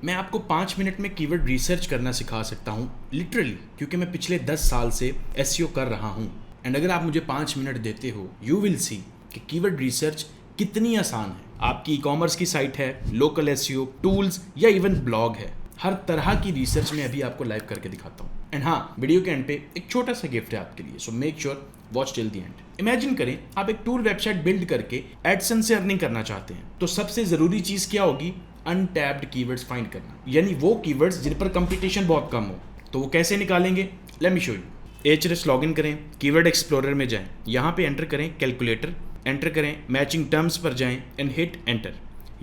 मैं आपको 5 मिनट में कीवर्ड रिसर्च करना सिखा सकता हूँ लिटरली, क्योंकि मैं पिछले 10 साल से एसईओ कर रहा हूँ। एंड अगर आप मुझे 5 मिनट देते हो, यू विल सी कि कीवर्ड रिसर्च कितनी आसान है। आपकी ई कॉमर्स की साइट है, लोकल एसईओ टूल्स या इवन ब्लॉग है, हर तरह की रिसर्च में अभी आपको लाइव करके दिखाता हूँ। एंड हाँ, वीडियो के एंड पे एक छोटा सा गिफ्ट है आपके लिए, so make sure watch till the end. Imagine करें आप एक टूर वेबसाइट बिल्ड करके एडसेंस से अर्निंग करना चाहते हैं, तो सबसे जरूरी चीज क्या होगी? अनटैप्ड कीवर्ड्स फाइंड करना, यानी वो कीवर्ड्स जिन पर कंपटीशन बहुत कम हो। तो वो कैसे निकालेंगे? Let me show you. Ahrefs login करें, कीवर्ड एक्सप्लोरर में जाएं, यहाँ पे एंटर करें कैलकुलेटर, एंटर करें मैचिंग टर्म्स पर जाएं एंड हिट एंटर।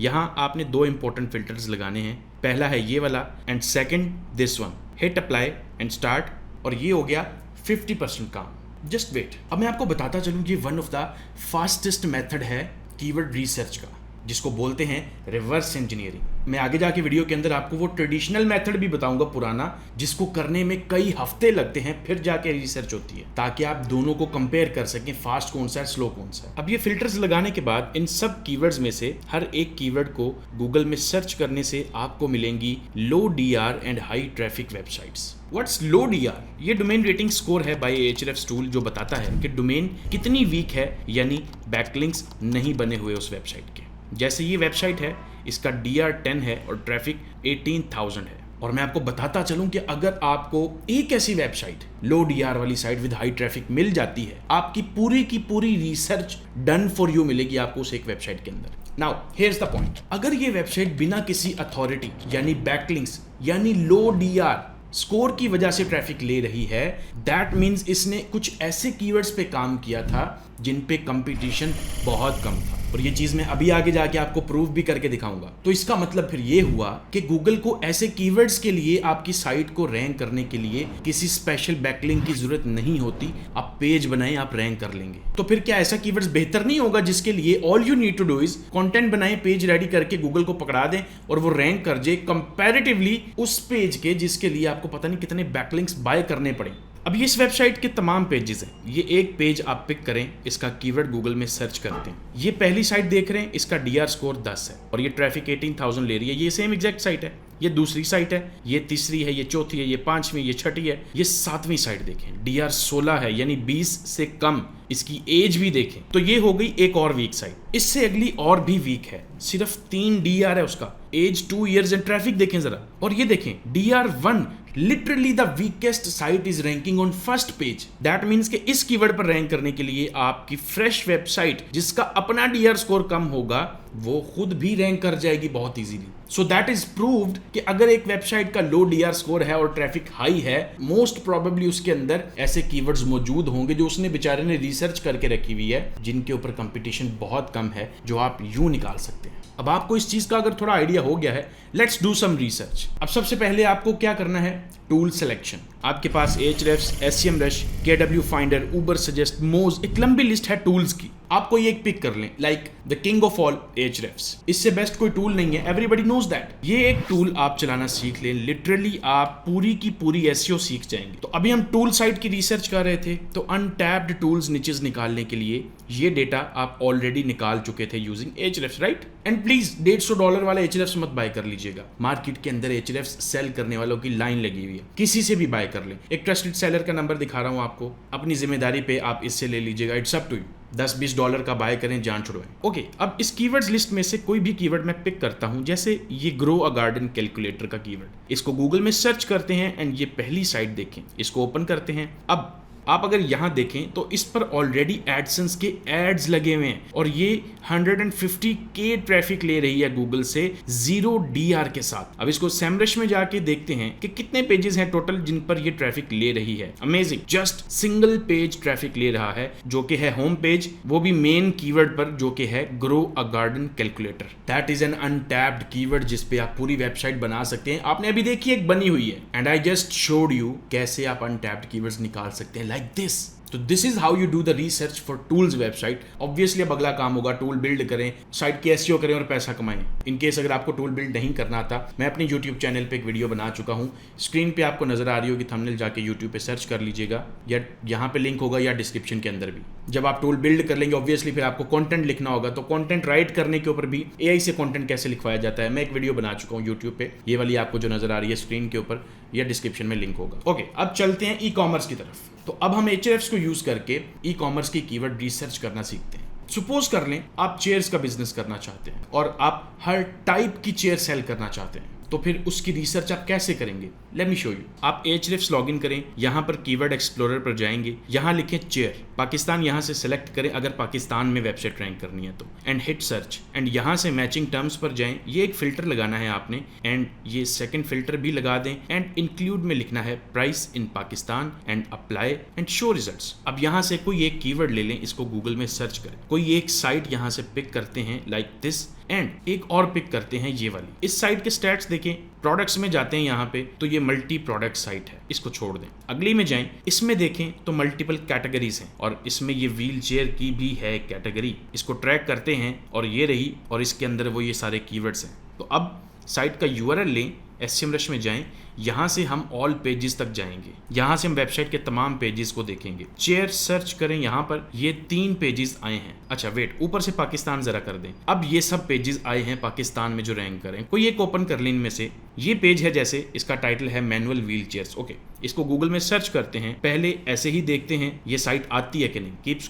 यहाँ आपने 2 इंपॉर्टेंट फिल्टर्स लगाने हैं, पहला है ये वाला and second this one. Hit apply and start, और ये हो गया 50% काम। Just wait. अब मैं आपको बताता चलूँ, ये one of the fastest method है कीवर्ड रिसर्च का, जिसको बोलते हैं रिवर्स इंजीनियरिंग। मैं आगे जाके वीडियो के अंदर आपको वो ट्रेडिशनल मेथड भी बताऊंगा पुराना, जिसको करने में कई हफ्ते लगते हैं, फिर जाके रिसर्च होती है, ताकि आप दोनों को कंपेयर कर सकें, फास्ट कौन सा है, स्लो कौन सा है। अब ये फिल्टर्स लगाने के बाद इन सब कीवर्ड्स में से हर एक कीवर्ड को गूगल में सर्च करने से आपको मिलेंगी low DR and high traffic websites. What's low DR? ये डोमेन रेटिंग स्कोर है बाय Ahrefs टूल, जो बताता है कि डोमेन कितनी वीक है, यानी बैकलिंक्स नहीं बने हुए उस वेबसाइट के। जैसे ये वेबसाइट है, इसका DR 10 है और ट्रैफिक 18,000 है। और मैं आपको बताता चलूं कि अगर आपको एक ऐसी वेबसाइट, लो DR वाली साइट विद हाई ट्रैफिक मिल जाती है, आपकी पूरी की पूरी रिसर्च डन फॉर यू मिलेगी आपको उस एक वेबसाइट के अंदर। नाउ हियर्स द पॉइंट, अगर ये वेबसाइट बिना किसी अथॉरिटी यानी बैकलिंक्स यानी लो DR स्कोर की वजह से ट्रैफिक ले रही है, दैट मीन्स इसने कुछ ऐसे कीवर्ड्स पे काम किया था जिन पे कंपटीशन बहुत कम था, और ये चीज मैं अभी आगे जाके आपको प्रूव भी करके दिखाऊंगा। तो इसका मतलब फिर ये हुआ कि गूगल को ऐसे कीवर्ड्स के लिए आपकी साइट को रैंक करने के लिए किसी स्पेशल बैकलिंक की जरूरत नहीं होती। आप पेज बनाएं, आप रैंक कर लेंगे। तो फिर क्या ऐसा कीवर्ड्स बेहतर नहीं होगा जिसके लिए all you need to do is content बनाएं, पेज रेडी करके गूगल को पकड़ा दें और वो रैंक कर जाए कंपैरेटिवली उस पेज के जिसके लिए आपको पता नहीं कितने बैकलिंक्स बाय करने पड़े। अब ये इस वेबसाइट के तमाम पेजेस हैं, ये एक पेज आप पिक करें, इसका कीवर्ड गूगल में सर्च करते हैं। ये पहली साइट देख रहे हैं, इसका DR स्कोर 10 है और ये ट्रैफिक 18,000 ले रही है। ये सेम एग्जैक्ट साइट है, ये दूसरी साइट है, ये तीसरी है, ये चौथी है, ये पांचवी, ये छठी है, ये 7वीं साइट देखें, DR 16 है, यानी 20 से कम। इसकी एज भी देखें तो ये हो गई एक और वीक साइट। इससे अगली और भी वीक है, सिर्फ 3 DR है उसका, एज 2 ईयर्स एंड ट्रैफिक देखें जरा, और ये देखें DR 1, literally the weakest site is ranking on first page. That means कि इस कीवर्ड पर रैंक करने के लिए आपकी फ्रेश वेबसाइट जिसका अपना DR स्कोर कम होगा, वो खुद भी रैंक कर जाएगी बहुत easily. So that is proved कि अगर एक वेबसाइट का लो DR स्कोर है और ट्रैफिक हाई है, मोस्ट प्रोबेबली उसके अंदर ऐसे कीवर्ड्स मौजूद होंगे जो उसने बेचारे ने रिसर्च करके रखी हुई है, जिनके ऊपर कंपटीशन बहुत कम है, जो आप यूं निकाल सकते हैं। अब आपको इस चीज का अगर थोड़ा आइडिया हो गया है, लेट्स डू सम रिसर्च। अब सबसे पहले आपको क्या करना है? Tool selection. आपके पास Ahrefs, SEMrush, KW Finder, Uber Suggest, Moz, एक लंबी लिस्ट है टूल्स की। आपको ये एक पिक कर लें, like the king of all Ahrefs। इससे बेस्ट कोई टूल नहीं है, एवरीबॉडी नोज दैट। ये एक टूल आप चलाना सीख लें, लिटरली आप पूरी की पूरी SEO सीख जाएंगे। तो अभी हम टूल साइट की रिसर्च कर रहे थे, तो अनटैप्ड टूल्स नीचेस निकालने के लिए ये डेटा आप ऑलरेडी निकाल चुके थे using Ahrefs, right? And please $150 वाला Ahrefs मत बाय कर लीजिएगा। मार्केट के अंदर Ahrefs सेल करने वालों की लाइन लगी हुई है, किसी से भी बाय कर लें। एक ट्रस्टेड सेलर का नंबर दिखा रहा हूं आपको, अपनी जिम्मेदारी पे आप इससे ले लीजिएगा, इट्स अप टू यू। $10-20 का बाय करें, जान छुड़वाएं। ओके, अब इस कीवर्ड्स लिस्ट में से कोई भी कीवर्ड मैं पिक करता हूं, जैसे ये ग्रो अ गार्डन कैलकुलेटर का कीवर्ड। इसको गूगल में सर्च करते हैं एंड ये पहली साइट देखें, इसको ओपन करते हैं। अब आप अगर यहां देखें तो इस पर ऑलरेडी एडसेंस के एड्स लगे हुए हैं और ये 150K ट्रैफिक ले रही है गूगल से 0 DR के साथ। अब इसको SEMrush में जाके देखते हैं कि कितने पेजेस हैं टोटल जिन पर ये ट्रैफिक ले रही है। Amazing, just single page traffic ले रहा है, जो कि है होम पेज, वो भी मेन कीवर्ड पर, जो कि है grow a garden calculator. That is an untapped keyword जिस पे आप पूरी वेबसाइट बना सकते हैं। आपने अभी देखी एक बनी हुई है, and I just showed you कैसे आप अनटैप्ड कीवर्ड्स निकाल सकते हैं, लाइक दिस। तो this is how you do the research for tools website. Obviously अब अगला काम होगा टूल बिल्ड करें, साइट की एसईओ करें और पैसा कमाएं। इन केस अगर आपको टूल बिल्ड नहीं करना आता, मैं अपनी यूट्यूब चैनल पे एक वीडियो बना चुका हूं, स्क्रीन पे आपको नजर आ रही होगी, थंबनेल जाके यूट्यूब पे सर्च कर लीजिएगा, या यहाँ पे लिंक होगा या डिस्क्रिप्शन के अंदर भी। जब आप टूल बिल्ड कर लेंगे ऑब्वियसली फिर आपको कंटेंट लिखना होगा, तो कंटेंट राइट करने के ऊपर भी एआई से कंटेंट कैसे लिखवाया जाता है, मैं एक वीडियो बना चुका हूँ यूट्यूब पे, ये वाली आपको जो नजर आ रही है स्क्रीन के ऊपर या डिस्क्रिप्शन में लिंक होगा। ओके, अब चलते हैं ई कॉमर्स की तरफ। तो अब हम Ahrefs को यूज करके ई कॉमर्स की कीवर्ड रिसर्च करना सीखते हैं। सपोज कर लें आप चेयर्स का बिजनेस करना चाहते हैं और आप हर टाइप की चेयर सेल करना चाहते हैं, तो फिर उसकी रिसर्च आप कैसे करेंगे? Let me show you. आप Ahrefs लॉगिन करें, यहाँ पर कीवर्ड एक्सप्लोरर पर जाएंगे, यहाँ लिखें चेयर, पाकिस्तान यहाँ से सेलेक्ट करें अगर पाकिस्तान में वेबसाइट रैंक करनी है तो, एंड हिट सर्च, एंड यहाँ से मैचिंग टर्म्स पर जाएं। ये एक फिल्टर लगाना है आपने, एंड ये सेकंड फिल्टर भी लगा दें, एंड इंक्लूड में लिखना है price in Pakistan, and apply and show results. अब यहाँ से कोई एक कीवर्ड ले लें, इसको गूगल में सर्च करें, कोई एक साइट यहाँ से पिक करते हैं लाइक दिस, एंड एक और पिक करते हैं ये वाली। इस साइट के स्टैट्स देखें, प्रोडक्ट्स में जाते हैं यहाँ पे तो ये मल्टी प्रोडक्ट साइट है, इसको छोड़ दें। अगली में जाएं, इसमें देखें तो मल्टीपल कैटेगरीज हैं और इसमें ये व्हील चेयर की भी है कैटेगरी, इसको ट्रैक करते हैं और ये रही, और इसके अंदर वो ये सारे कीवर्ड्स हैं। तो अब साइट का यूआरएल लें, SEMrush में जाएं, यहाँ से हम ऑल पेजेस तक जाएंगे, यहाँ से हम वेबसाइट के तमाम पेजेस को देखेंगे। चेयर सर्च करें, यहाँ पर ये 3 पेजेस आए हैं। अच्छा वेट, ऊपर से पाकिस्तान जरा कर दें। अब ये सब पेजेस आए हैं पाकिस्तान में जो रैंक करें, कोई एक ओपन कर लें इनमें से। ये पेज है, जैसे इसका टाइटल है मैनुअल व्हील चेयर्स। ओके, इसको गूगल में सर्च करते हैं, पहले ऐसे ही देखते हैं ये साइट आती है कि नहीं। Keep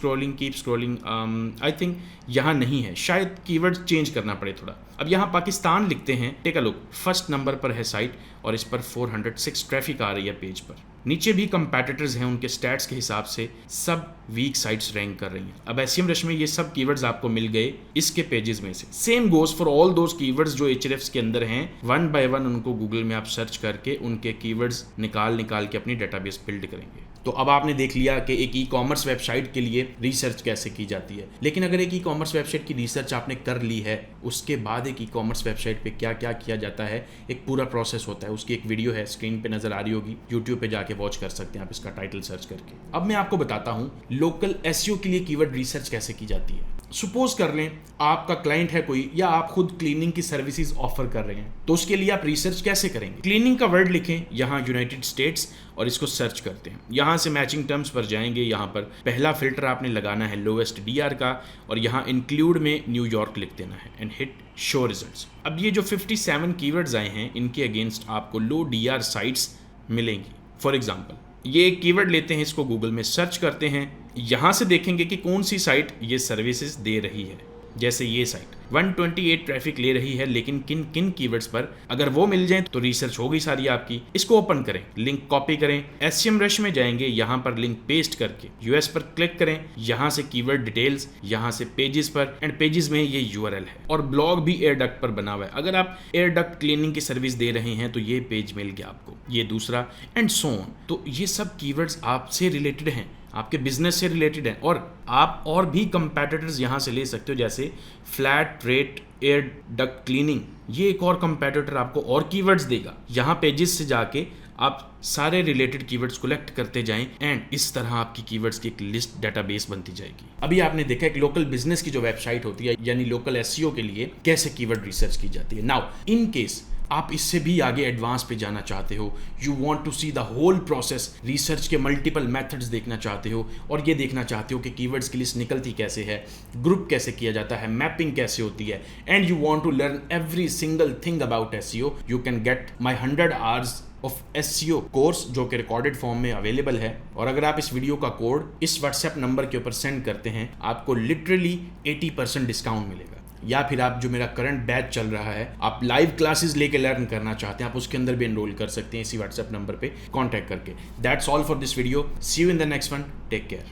scrolling. आई थिंक यहाँ नहीं है, शायद कीवर्ड चेंज करना पड़े थोड़ा। अब यहाँ पाकिस्तान लिखते हैं, take a look, first number पर है साइट और इस पर 406 ट्रैफिक आ रही है पेज पर। नीचे भी कंपैटिटर्स हैं, उनके स्टैट्स के हिसाब से सब वीक साइट्स रैंक कर रही हैं। अब SEMrush में ये सब कीवर्ड्स आपको मिल गए इसके पेजेस में से। Same goes for all those keywords जो Ahrefs के अंदर हैं, वन बाय वन उनको गूगल में आप सर्च करके उनके कीवर्ड्स निकाल के अपनी डेटाबेस बिल्ड करेंगे। तो अब आपने देख लिया कि एक ई कॉमर्स वेबसाइट के लिए रिसर्च कैसे की जाती है। लेकिन अगर एक ई कॉमर्स वेबसाइट की रिसर्च आपने कर ली है, उसके बाद एक ई कॉमर्स वेबसाइट पे क्या क्या किया जाता है, एक पूरा प्रोसेस होता है। उसकी एक वीडियो है, स्क्रीन पे नजर आ रही होगी, यूट्यूब पे जाके वॉच कर सकते हैं आप इसका टाइटल सर्च करके। अब मैं आपको बताता हूँ लोकल SEO के लिए कीवर्ड रिसर्च कैसे की जाती है। सपोज कर लें आपका क्लाइंट है कोई, या आप खुद क्लीनिंग की सर्विसेज ऑफर कर रहे हैं, तो उसके लिए आप रिसर्च कैसे करेंगे? क्लीनिंग का वर्ड लिखें, यहाँ यूनाइटेड स्टेट्स, और इसको सर्च करते हैं। यहाँ से मैचिंग टर्म्स पर जाएंगे, यहाँ पर पहला फिल्टर आपने लगाना है लोएस्ट DR का, और यहाँ इंक्लूड में न्यूयॉर्क लिख देना है, एंड हिट शो रिजल्ट्स। अब ये जो 57 कीवर्ड्स आए हैं, इनके अगेंस्ट आपको लो DR साइट्स मिलेंगी। फॉर एग्जाम्पल ये एक कीवर्ड लेते हैं, इसको गूगल में सर्च करते हैं, यहाँ से देखेंगे कि कौन सी साइट ये सर्विसेज दे रही है। जैसे ये साइट 128 ट्रैफिक ले रही है, लेकिन किन किन कीवर्ड्स पर, अगर वो मिल जाए तो रिसर्च हो गई सारी आपकी। इसको ओपन करें, लिंक कॉपी करें, SEMrush में जाएंगे, यहाँ पर लिंक पेस्ट करके US पर क्लिक करें, यहाँ से कीवर्ड डिटेल्स, यहाँ से पेजेस पर, एंड पेजेस में ये URL है, और ब्लॉग भी एयरडक्ट पर बना हुआ है। अगर आप एयरडक्ट क्लीनिंग की सर्विस दे रहे हैं तो ये पेज मिल गया आपको, ये दूसरा, एंड सो ऑन। तो ये सब कीवर्ड्स आपसे रिलेटेड हैं, आपके बिजनेस से रिलेटेड है, और आप और भी कंपैटिटर्स यहाँ से ले सकते हो, जैसे flat rate air duct cleaning, ये एक और कंपैटिटर आपको और कीवर्ड्स देगा। यहाँ पेजेस से जाके आप सारे रिलेटेड कीवर्ड्स कलेक्ट करते जाएं, एंड इस तरह आपकी कीवर्ड्स की एक लिस्ट डेटाबेस बनती जाएगी। अभी आपने देखा एक लोकल बिजनेस की जो वेबसाइट होती है, यानी लोकल SEO के लिए कैसे कीवर्ड रिसर्च की जाती है। नाउ इन केस आप इससे भी आगे एडवांस पे जाना चाहते हो, you want to see the whole process, research के मल्टीपल मेथड्स देखना चाहते हो, और ये देखना चाहते हो कि कीवर्ड्स की लिस्ट निकलती कैसे है, ग्रुप कैसे किया जाता है, मैपिंग कैसे होती है, and you want to learn every single thing about SEO, you can get my 100 hours of SEO course, जो कि रिकॉर्डेड फॉर्म में अवेलेबल है। और अगर आप इस वीडियो का कोड इस WhatsApp नंबर के ऊपर सेंड करते हैं, आपको लिटरली 80% डिस्काउंट मिलेगा। या फिर आप जो मेरा करंट बैच चल रहा है, आप लाइव क्लासेस लेके लर्न करना चाहते हैं, आप उसके अंदर भी एनरोल कर सकते हैं इसी WhatsApp नंबर पे कांटेक्ट करके। That's all for this video, see you in the next one, take care.